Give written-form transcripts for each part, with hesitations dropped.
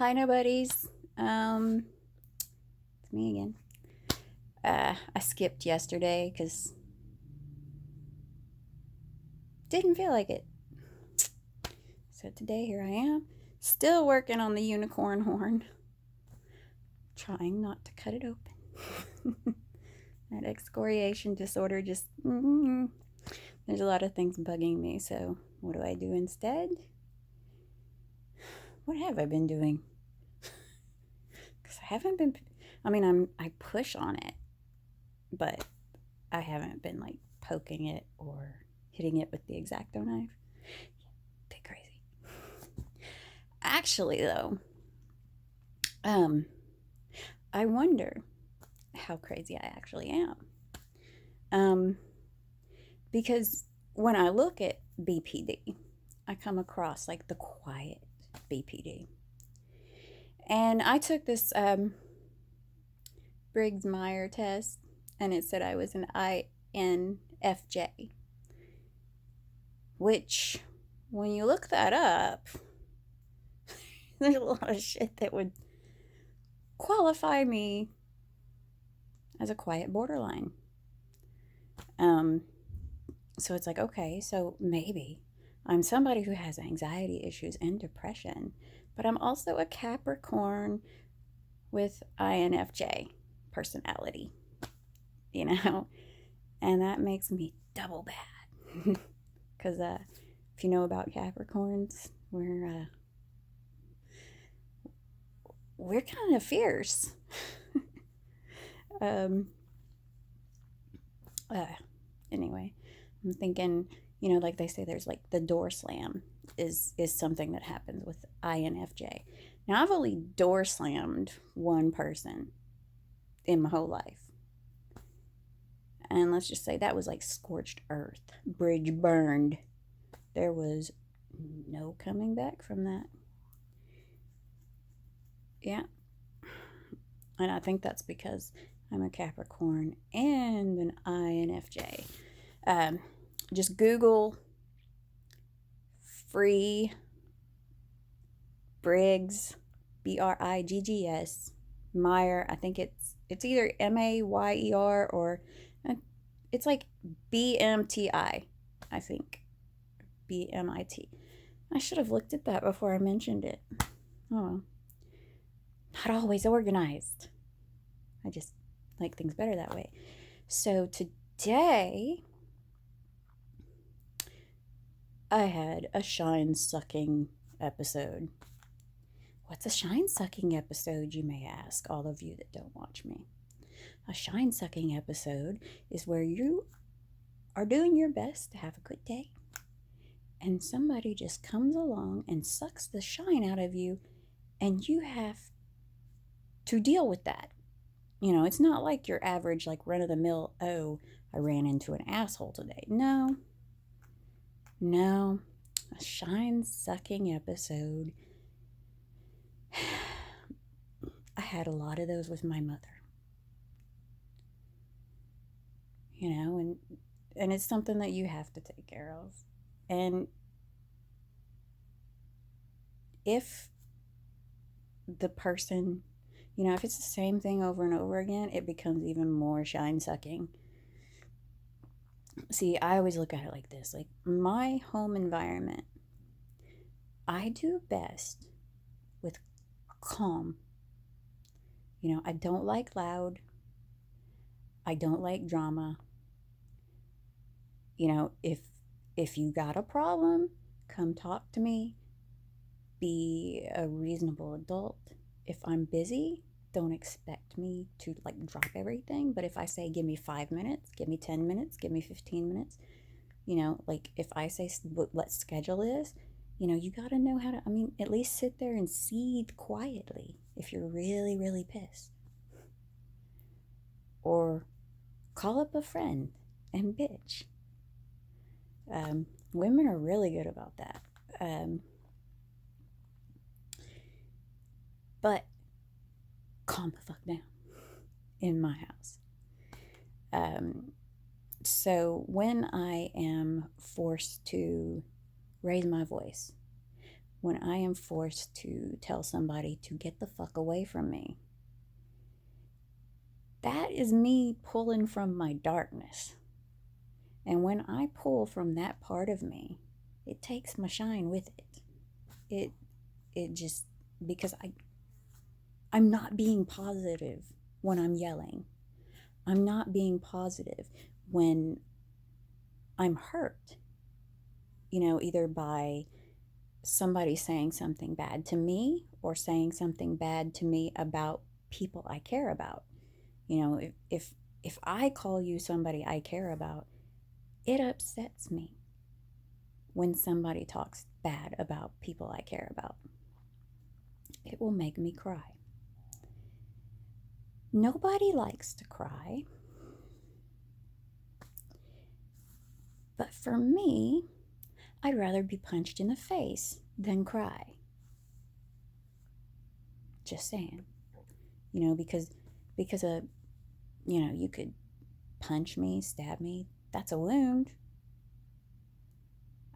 Hi, nobodies. It's me again. I skipped yesterday because didn't feel like it. So today here I am, still working on the unicorn horn, trying not to cut it open. That excoriation disorder just there's a lot of things bugging me. So what do I do instead? What have I been doing? Because I haven't been. I mean, I push on it, but I haven't been like poking it or hitting it with the X-Acto knife. Bit crazy. Actually, though, um, I wonder how crazy I actually am. Um, because when I look at BPD, I come across like the quiet BPD. And I took this Briggs Meyer test, and it said I was an INFJ, which, when you look that up, there's a lot of shit that would qualify me as a quiet borderline. Um, so it's like, okay, so maybe I'm somebody who has anxiety issues and depression, but I'm also a Capricorn with INFJ personality, you know? And that makes me double bad. Because if you know about Capricorns, we're kind of fierce. um, uh, anyway, I'm thinking, like they say, there's like the door slam is something that happens with INFJ. Now I've only door slammed one person in my whole life, and let's just say that was like scorched earth, bridge burned. There was no coming back from that. Yeah, and I think that's because I'm a Capricorn and an INFJ. Um, just Google free Briggs, Briggs, Meyer. I think it's either Mayer or it's like BMTI. I think BMIT. I should have looked at that before I mentioned it. Oh, not always organized. I just like things better that way. So today I had a shine sucking episode. What's a shine sucking episode, you may ask, all of you that don't watch me? A shine sucking episode is where you are doing your best to have a good day, and somebody just comes along and sucks the shine out of you, and you have to deal with that. It's not like your average, like, run of the mill, oh, I ran into an asshole today. No. A shine sucking episode. I had a lot of those with my mother. And it's something that you have to take care of. And if the person, if it's the same thing over and over again, it becomes even more shine sucking. See, I always look at it like this, like my home environment, I do best with calm. I don't like loud. I don't like drama. If you got a problem, come talk to me. Be a reasonable adult. If I'm busy, don't expect me to like drop everything. But if I say, give me 5 minutes, give me 10 minutes, give me 15 minutes, like if I say, let's schedule this, you got to know how to, at least sit there and seethe quietly if you're really, really pissed. Or call up a friend and bitch. Women are really good about that. But calm the fuck down in my house. So when I am forced to raise my voice, when I am forced to tell somebody to get the fuck away from me. That is me pulling from my darkness. And when I pull from that part of me, it takes my shine with it. It just, because I'm not being positive when I'm yelling. I'm not being positive when I'm hurt. Either by somebody saying something bad to me or saying something bad to me about people I care about. If I call you somebody I care about, it upsets me when somebody talks bad about people I care about. It will make me cry. Nobody likes to cry. But for me, I'd rather be punched in the face than cry. Just saying. Because you could punch me, stab me. That's a wound.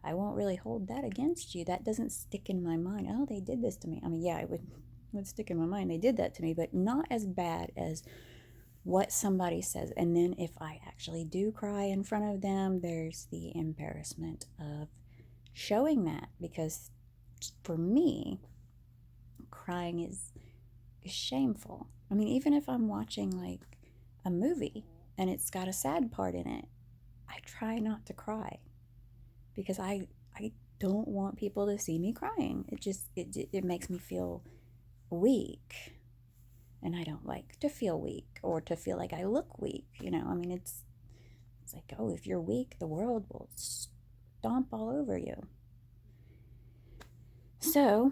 I won't really hold that against you. That doesn't stick in my mind. Oh, they did this to me. I mean, yeah, it would stick in my mind. They did that to me, but not as bad as what somebody says. And then if I actually do cry in front of them, there's the embarrassment of showing that, because for me, crying is shameful. I mean, even if I'm watching like a movie and it's got a sad part in it, I try not to cry because I don't want people to see me crying. It makes me feel weak, and I don't like to feel weak or to feel like I look weak. I mean, it's like, oh, if you're weak, the world will stomp all over you. So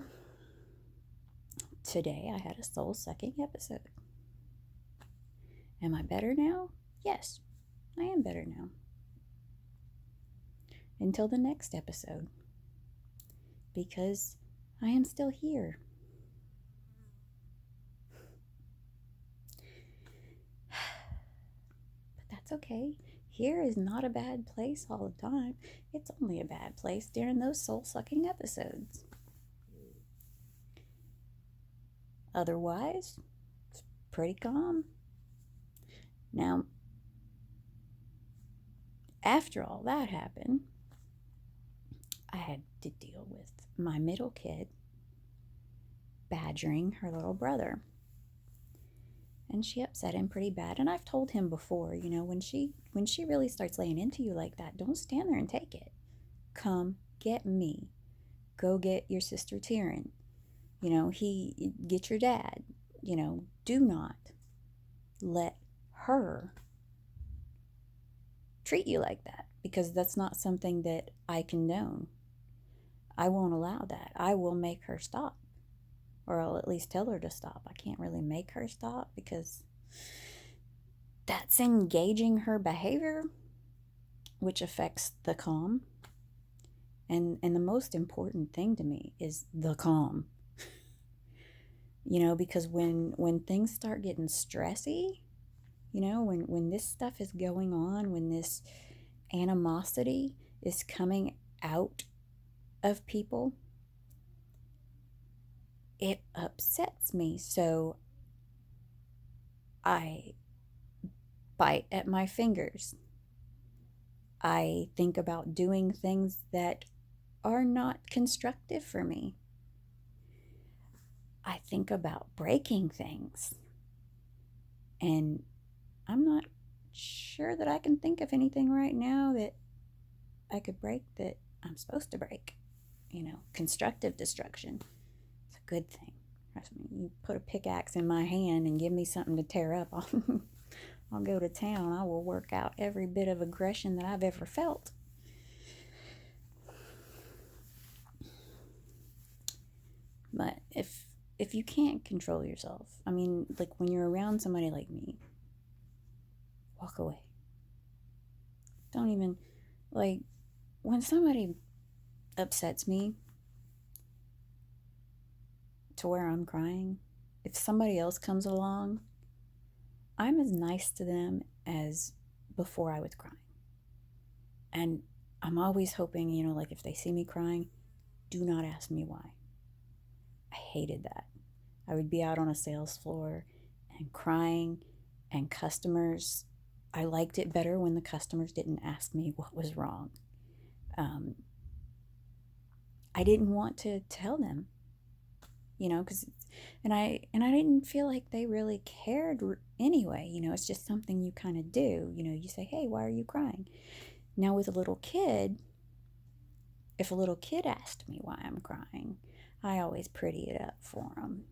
today I had a soul-sucking episode. Am I better now? Yes, I am better now. Until the next episode, because I am still here. But that's okay. Here is not a bad place all the time. It's only a bad place during those soul-sucking episodes. Otherwise, it's pretty calm. Now, after all that happened, I had to deal with my middle kid badgering her little brother. And she upset him pretty bad. And I've told him before, when she really starts laying into you like that, don't stand there and take it. Come get me. Go get your sister Taryn. Get your dad. Do not let her treat you like that, because that's not something that I condone. I won't allow that. I will make her stop, or I'll at least tell her to stop. I can't really make her stop because that's engaging her behavior, which affects the calm. And the most important thing to me is the calm. Because when things start getting stressy, when this stuff is going on, when this animosity is coming out of people, it upsets me. So I bite at my fingers. I think about doing things that are not constructive for me. I think about breaking things. And I'm not sure that I can think of anything right now that I could break that I'm supposed to break. Constructive destruction. It's a good thing. You put a pickaxe in my hand and give me something to tear up, I'll go to town. I will work out every bit of aggression that I've ever felt. But if you can't control yourself, I mean, like when you're around somebody like me, walk away. Don't even, like, when somebody upsets me to where I'm crying, if somebody else comes along, I'm as nice to them as before I was crying. And I'm always hoping, like if they see me crying, do not ask me why. I hated that. I would be out on a sales floor and crying, and customers, I liked it better when the customers didn't ask me what was wrong. Um, I didn't want to tell them, because and I didn't feel like they really cared anyway. It's just something you kind of do. You say, "Hey, why are you crying?" Now with a little kid, if a little kid asked me why I'm crying, I always pretty it up for them.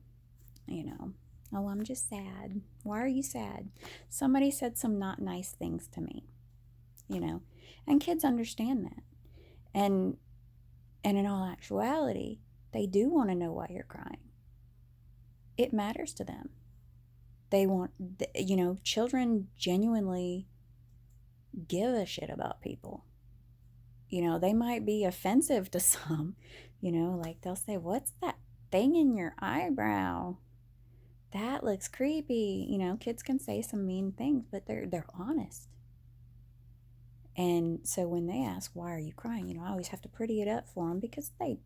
Oh, I'm just sad. Why are you sad? Somebody said some not nice things to me, and kids understand that. And in all actuality, they do want to know why you're crying. It matters to them. They want, children genuinely give a shit about people. They might be offensive to some, like they'll say, "What's that thing in your eyebrow? That looks creepy." Kids can say some mean things, but they're honest. And so when they ask, "Why are you crying?" I always have to pretty it up for them because they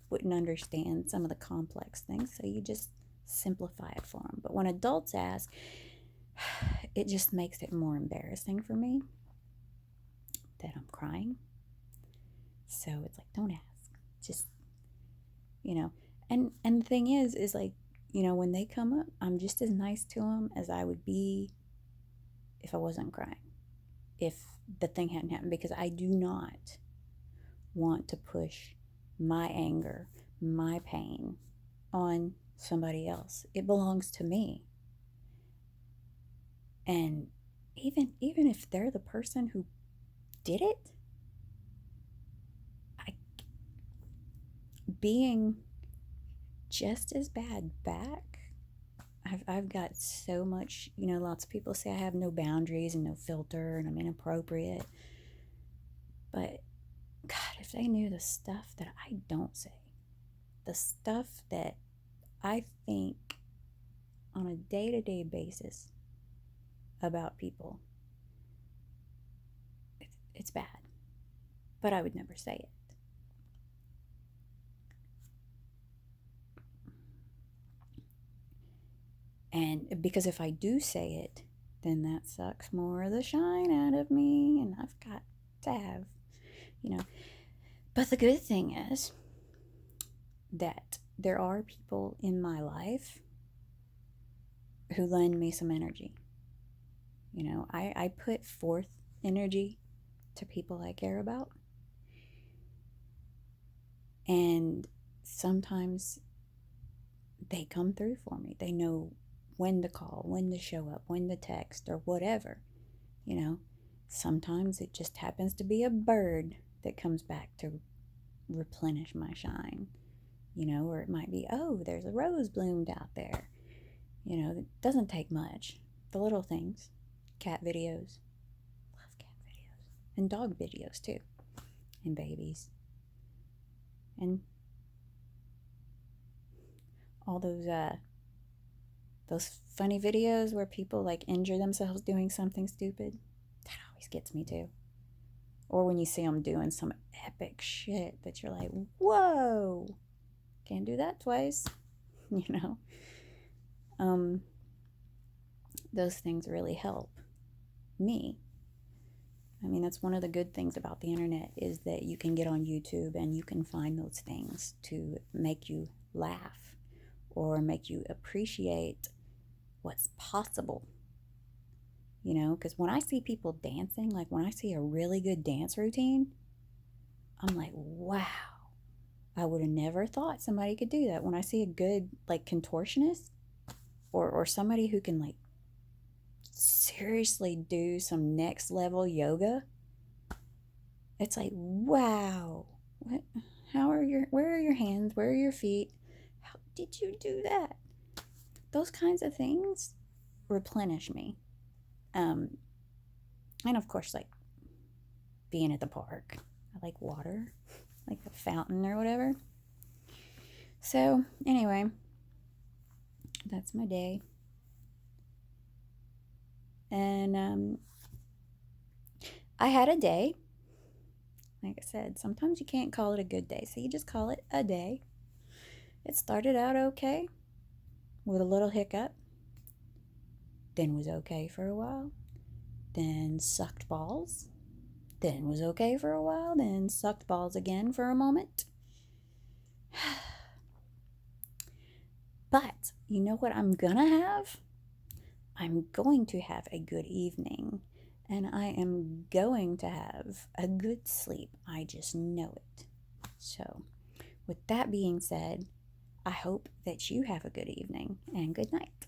wouldn't understand some of the complex things. So you just simplify it for them. But when adults ask, it just makes it more embarrassing for me that I'm crying. So it's like, don't ask. Just, and the thing is like, when they come up, I'm just as nice to them as I would be if I wasn't crying, if the thing hadn't happened, because I do not want to push my anger, my pain on somebody else. It belongs to me. And even if they're the person who did it, being just as bad back. I've got so much, lots of people say I have no boundaries and no filter and I'm inappropriate. But God, if they knew the stuff that I don't say, the stuff that I think on a day-to-day basis about people, it's bad. But I would never say it. And because if I do say it, then that sucks more of the shine out of me, and I've got to have, But the good thing is that there are people in my life who lend me some energy. I put forth energy to people I care about. And sometimes they come through for me. They know when to call, when to show up, when to text, or whatever. Sometimes it just happens to be a bird that comes back to replenish my shine. Or it might be, oh, there's a rose bloomed out there. It doesn't take much. The little things. Cat videos. Love cat videos. And dog videos too. And babies. And all those funny videos where people like injure themselves doing something stupid. That always gets me too. Or when you see them doing some epic shit that you're like, whoa, can't do that twice. Those things really help me. That's one of the good things about the internet, is that you can get on YouTube and you can find those things to make you laugh or make you appreciate what's possible. Because when I see people dancing, like when I see a really good dance routine, I'm like, wow, I would have never thought somebody could do that. When I see a good like contortionist or somebody who can like seriously do some next level yoga, it's like, wow, where are your hands? Where are your feet? How did you do that? Those kinds of things replenish me. And of course, like being at the park, I like water, like a fountain or whatever. So anyway, that's my day. And I had a day. Like I said, sometimes you can't call it a good day, so you just call it a day. It started out okay with a little hiccup, then was okay for a while, then sucked balls, then was okay for a while, then sucked balls again for a moment. But you know what I'm gonna have? I'm going to have a good evening, and I am going to have a good sleep. I just know it. So, with that being said, I hope that you have a good evening and good night.